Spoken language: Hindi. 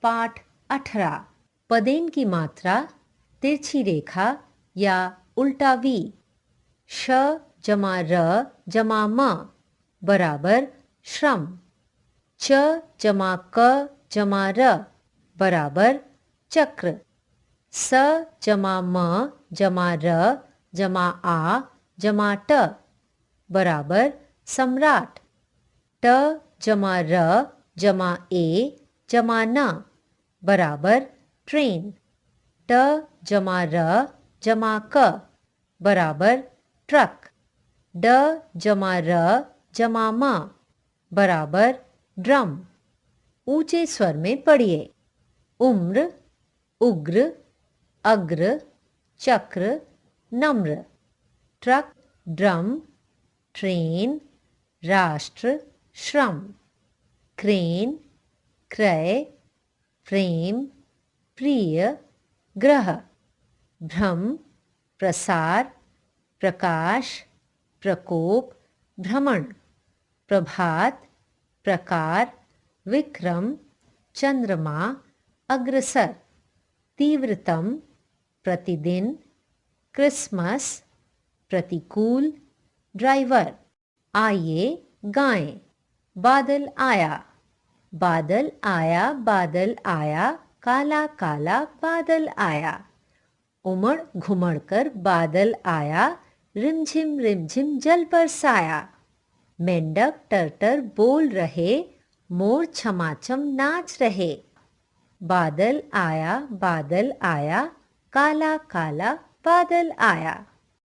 पाठ 18। पदेन की मात्रा तिरछी रेखा या उल्टा वी। श जमा र जमा म बराबर श्रम। च जमा क जमा र बराबर चक्र। स जमा म जमा र जमा आ जमा ट बराबर सम्राट। ट जमा र जमा ए जमा न बराबर ट्रेन। ट जमा र जमा क बराबर ट्रक। ड जमा र जमा म बराबर ड्रम। ऊंचे स्वर में पढ़िए। उम्र, उग्र, अग्र, चक्र, नम्र। ट्रक, ड्रम, ट्रेन, राष्ट्र, श्रम। क्रेन, क्रय, फ्रेम, प्रिय, ग्रह। भ्रम, प्रसार, प्रकाश, प्रकोप, भ्रमण। प्रभात, प्रकार, विक्रम, चंद्रमा, अग्रसर। तीव्रतम, प्रतिदिन, क्रिसमस, प्रतिकूल, ड्राइवर। आइए गाएं। बादल आया, बादल आया, बादल आया, काला काला बादल आया। उमड़ घुमड़ कर बादल आया, रिमझिम जल बरसाया। मेंढक टरटर बोल रहे, मोर छमाछम नाच रहे। बादल आया, काला काला बादल आया।